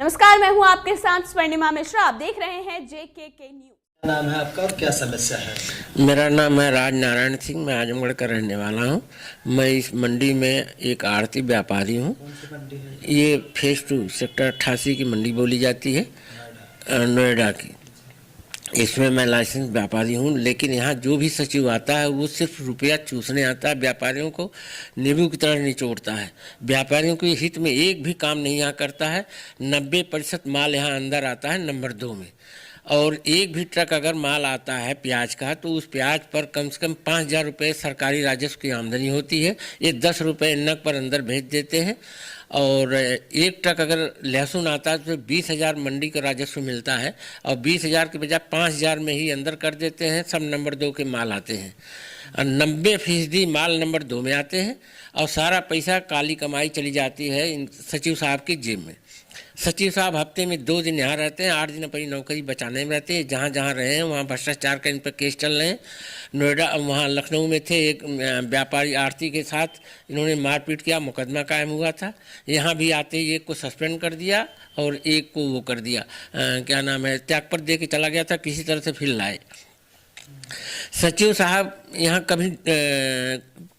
नमस्कार, मैं हूं आपके साथ स्वर्णिमा मिश्रा। आप देख रहे हैं JKK न्यूज। नाम है आपका और क्या समस्या है? मेरा नाम है राज नारायण सिंह। मैं आजमगढ़ का रहने वाला हूँ। मैं इस मंडी में एक आड़ती व्यापारी हूँ। कौन सी मंडी है? ये फेज 2 सेक्टर 88 की मंडी बोली जाती है, नोएडा की। इसमें मैं लाइसेंस व्यापारी हूँ, लेकिन यहाँ जो भी सचिव आता है वो सिर्फ रुपया चूसने आता है। व्यापारियों को नींबू की तरह निचोड़ता है। व्यापारियों के हित में एक भी काम नहीं यहाँ करता है। 90% माल यहाँ अंदर आता है नंबर 2 में। और एक भी ट्रक अगर माल आता है प्याज का, तो उस प्याज पर कम से कम 5,000 रुपये सरकारी राजस्व की आमदनी होती है। ये 10 रुपये नग पर अंदर भेज देते हैं। और एक ट्रक अगर लहसुन आता है तो 20,000 मंडी का राजस्व मिलता है, और 20,000 के बजाय 5,000 में ही अंदर कर देते हैं। सब नंबर 2 के माल आते हैं, और 90% माल नंबर 2 में आते हैं, और सारा पैसा काली कमाई चली जाती है इन सचिव साहब की जेब में। सचिव साहब हफ्ते में 2 दिन यहाँ रहते हैं, 8 दिन अपनी नौकरी बचाने में रहते हैं। जहाँ जहाँ रहे हैं वहाँ भ्रष्टाचार का इन पर केस चल रहे हैं। नोएडा, वहाँ लखनऊ में थे, एक व्यापारी आरती के साथ इन्होंने मारपीट किया, मुकदमा कायम हुआ था। यहाँ भी आते ही एक को सस्पेंड कर दिया और एक को वो कर दिया, क्या नाम है, त्यागपत्र दे के चला गया था, किसी तरह से फिर लाए। सचिव साहब यहाँ कभी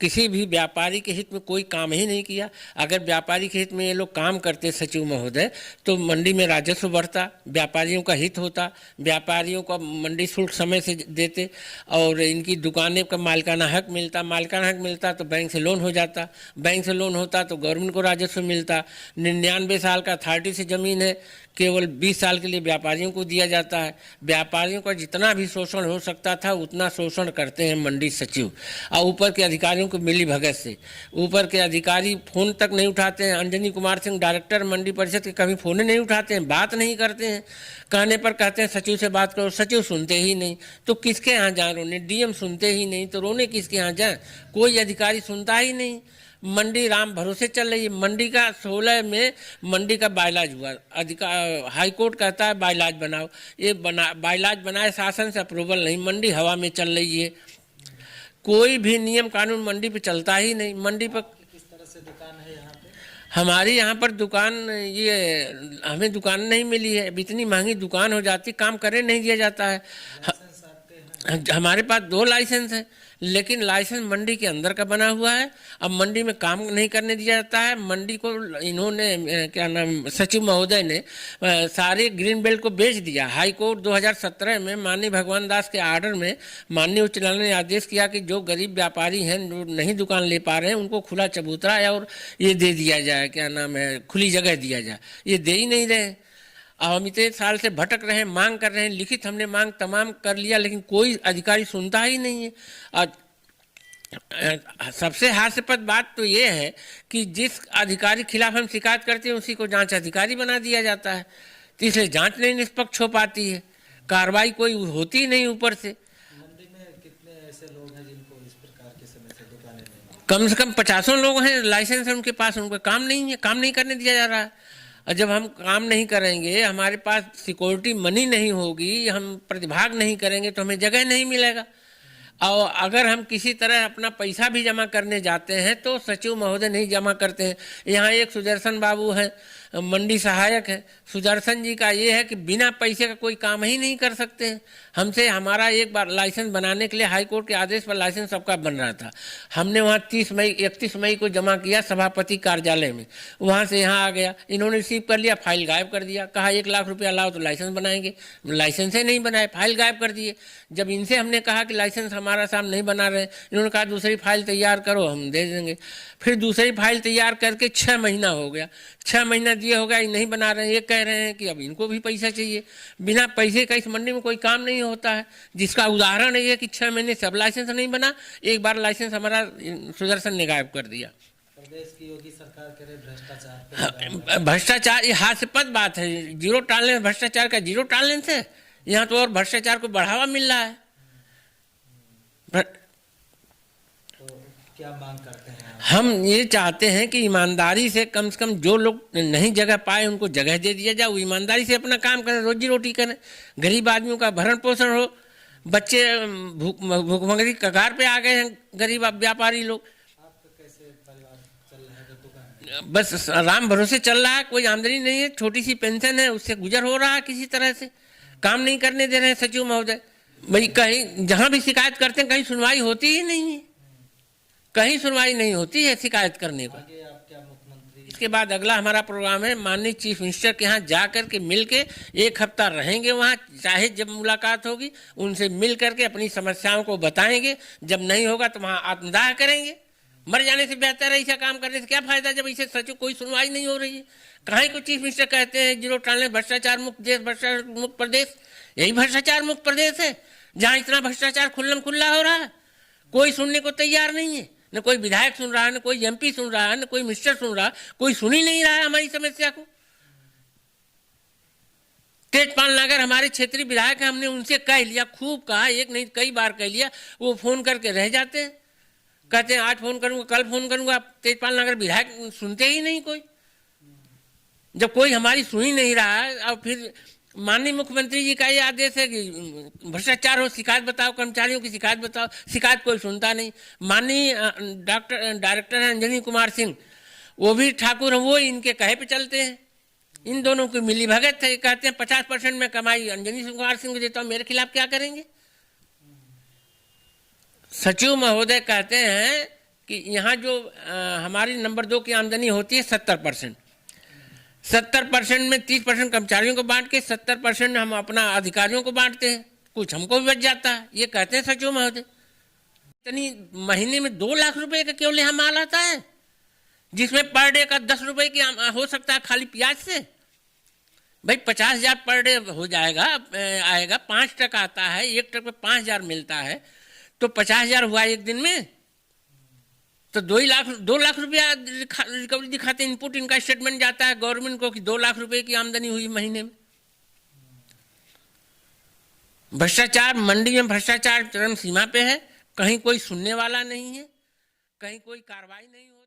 किसी भी व्यापारी के हित में कोई काम ही नहीं किया। अगर व्यापारी के हित में ये लोग काम करते सचिव महोदय, तो मंडी में राजस्व बढ़ता, व्यापारियों का हित होता, व्यापारियों का मंडी शुल्क समय से देते, और इनकी दुकानें का मालिकाना हक मिलता। मालिकाना हक मिलता तो बैंक से लोन हो जाता, बैंक से लोन होता तो गवर्नमेंट को राजस्व मिलता। 99 साल का अथॉरिटी से ज़मीन है, केवल 20 साल के लिए व्यापारियों को दिया जाता है। व्यापारियों का जितना भी शोषण हो सकता था उतना शोषण करते हैं मंडी सचिव, और ऊपर के अधिकारियों को मिली भगत से। ऊपर के अधिकारी फ़ोन तक नहीं उठाते हैं। अंजनी कुमार सिंह डायरेक्टर मंडी परिषद के कभी फ़ोन नहीं उठाते हैं, बात नहीं करते हैं। कहने पर कहते हैं सचिव से बात करो, सचिव सुनते ही नहीं। तो किसके यहाँ जाए रोने? डीएम सुनते ही नहीं तो रोने किसके यहाँ जाए? कोई अधिकारी सुनता ही नहीं। मंडी राम भरोसे चल रही है। मंडी का 16 में मंडी का बायलाज हुआ, हाई कोर्ट कहता है बायलाज बनाओ। ये बायलाज बनाए, शासन से अप्रूवल नहीं, मंडी हवा में चल रही है। कोई भी नियम कानून मंडी पे चलता ही नहीं। मंडी पर किस तरह से दुकान है यहाँ पे? हमारी यहाँ पर दुकान, ये हमें दुकान नहीं मिली है। अब इतनी महंगी दुकान हो जाती, काम करने नहीं दिया जाता है। लाइसेंस आपके हैं? हमारे पास 2 लाइसेंस हैं, लेकिन लाइसेंस मंडी के अंदर का बना हुआ है। अब मंडी में काम नहीं करने दिया जाता है। मंडी को इन्होंने क्या नाम, सचिव महोदय ने सारे ग्रीन बेल्ट को बेच दिया। हाई कोर्ट 2017 में माननीय भगवान दास के आर्डर में माननीय उच्च न्यायालय ने आदेश किया कि जो गरीब व्यापारी हैं, जो नहीं दुकान ले पा रहे हैं, उनको खुला चबूतरा और ये दे दिया जाए, क्या नाम है, खुली जगह दिया जाए। ये दे ही नहीं रहे। अब हम इतने साल से भटक रहे हैं, मांग कर रहे हैं, लिखित हमने मांग तमाम कर लिया, लेकिन कोई अधिकारी सुनता ही नहीं है। और सबसे हास्यास्पद बात तो ये है कि जिस अधिकारी खिलाफ हम शिकायत करते हैं उसी को जांच अधिकारी बना दिया जाता है। तो इसलिए जांच नहीं निष्पक्ष हो पाती है, कार्रवाई कोई होती ही नहीं ऊपर से। मंडी में कितने ऐसे लोग हैं जिनको इस प्रकार के समय से दुकानें नहीं? कम से कम 50 लोग हैं, लाइसेंस है उनके पास, उनको काम नहीं है, काम नहीं करने दिया जा रहा है। और जब हम काम नहीं करेंगे, हमारे पास सिक्योरिटी मनी नहीं होगी, हम प्रतिभाग नहीं करेंगे, तो हमें जगह नहीं मिलेगा। और अगर हम किसी तरह अपना पैसा भी जमा करने जाते हैं तो सचिव महोदय नहीं जमा करते हैं। यहाँ एक सुदर्शन बाबू हैं, मंडी सहायक है। सुदर्शन जी का ये है कि बिना पैसे का कोई काम ही नहीं कर सकते हैं। हमसे हमारा एक बार लाइसेंस बनाने के लिए हाई कोर्ट के आदेश पर लाइसेंस सबका बन रहा था। हमने वहाँ 31 मई को जमा किया सभापति कार्यालय में। वहाँ से यहाँ आ गया, इन्होंने रिसीव कर लिया, फाइल गायब कर दिया। कहा 1 लाख रुपया लाओ तो लाइसेंस बनाएंगे। लाइसेंस ही नहीं बनाए, फाइल गायब कर दिए। जब इनसे हमने कहा कि लाइसेंस हमारा सामने नहीं बना रहे, इन्होंने कहा दूसरी फाइल तैयार करो, हम दे देंगे। फिर दूसरी फाइल तैयार करके 6 महीना हो गया। 6 महीना दिए हो गया, ये नहीं बना रहे हैं। ये कह रहे हैं कि अब इनको भी पैसा चाहिए। बिना पैसे का इस मंडी में कोई काम नहीं होता है, जिसका उदाहरण ये है कि 6 महीने सब लाइसेंस नहीं बना। एक बार लाइसेंस हमारा सुदर्शन ने गायब कर दिया। प्रदेश की योगी सरकार करे भ्रष्टाचार। भ्रष्टाचार ये हास्यास्पद बात है। 0 टॉलरेंस भ्रष्टाचार का, 0 टॉलरेंस है यहाँ तो, और भ्रष्टाचार को बढ़ावा मिल रहा है। तो क्या मांग करते हैं? हम ये चाहते हैं कि ईमानदारी से कम जो लोग नहीं जगह पाए उनको जगह दे दिया जाए। वो ईमानदारी से अपना काम करें, रोजी रोटी करें, गरीब आदमियों का भरण पोषण हो। बच्चे भूखमरी कगार पे आ गए हैं, गरीब व्यापारी लोग। आपका कैसे परिवार चल रहा है दुकान? बस राम भरोसे चल रहा है, कोई आमदनी नहीं है, छोटी सी पेंशन है, उससे गुजर हो रहा है किसी तरह से। काम नहीं करने दे रहे हैं सचिव महोदय। भाई कहीं जहां भी शिकायत करते हैं कहीं सुनवाई होती ही नहीं है, कहीं सुनवाई नहीं होती है शिकायत करने को। आगे आप क्या मुख्यमंत्री? इसके बाद अगला हमारा प्रोग्राम है माननीय चीफ मिनिस्टर के यहाँ जा करके मिल के 1 हफ्ता रहेंगे वहाँ, चाहे जब मुलाकात होगी उनसे मिल करके अपनी समस्याओं को बताएंगे। जब नहीं होगा तो वहाँ आत्मदाह करेंगे। मर जाने से बेहतर है ऐसा काम करने से क्या फायदा जब इसे सचिव कोई सुनवाई नहीं हो रही है। कहीं को चीफ मिनिस्टर कहते हैं जीरो टॉलरेंस भ्रष्टाचार मुक्त देश, भ्रष्टाचार मुक्त प्रदेश। यही भ्रष्टाचार मुक्त प्रदेश है जहाँ इतना भ्रष्टाचार खुल्लम खुल्ला हो रहा है। कोई सुनने को तैयार नहीं है, न कोई विधायक सुन रहा है, न कोई एमपी सुन रहा है, न कोई मिनिस्टर सुन रहा है, कोई सुन ही नहीं रहा है हमारी समस्या को। तेजपाल नागर हमारे क्षेत्रीय विधायक हैं, हमने उनसे कह लिया, खूब कहा, एक नहीं कई बार कह लिया, वो फोन करके रह जाते हैं, कहते हैं आज फोन करूंगा, कल फोन करूंगा। तेजपाल नागर विधायक सुनते ही नहीं कोई। जब कोई हमारी सुन ही नहीं रहा है, और फिर माननीय मुख्यमंत्री जी का ये आदेश है कि भ्रष्टाचार हो शिकायत बताओ, कर्मचारियों की शिकायत बताओ, शिकायत कोई सुनता नहीं। माननीय डायरेक्टर अंजनी कुमार सिंह, वो भी ठाकुर हैं, वो इनके कहे पे चलते हैं। इन दोनों की मिली भगत है, कहते हैं 50% में कमाई अंजनी कुमार सिंह को देता हूँ, मेरे खिलाफ क्या करेंगे। सचिव महोदय कहते हैं कि यहाँ जो हमारी नंबर 2 की आमदनी होती है 70%, 70% में 30% कर्मचारियों को बांट के 70% हम अपना अधिकारियों को बांटते हैं, कुछ हमको भी बच जाता है, ये कहते हैं सचिव महोदय। इतनी महीने में 2 लाख रुपए का केवल यहाँ माल आता है, जिसमें पर डे का 10 रुपए की हो सकता है खाली प्याज से। भाई 50,000 पर डे हो जाएगा, आएगा, 5 ट्रक आता है, 1 ट्रक पे 5,000 मिलता है, तो 50,000 हुआ एक दिन में, तो 2 लाख रुपया रिकवरी दिखाते, इनपुट इनका स्टेटमेंट जाता है गवर्नमेंट को कि 2 लाख रुपए की आमदनी हुई महीने में। भ्रष्टाचार मंडी में भ्रष्टाचार चरम सीमा पे है, कहीं कोई सुनने वाला नहीं है, कहीं कोई कार्रवाई नहीं हो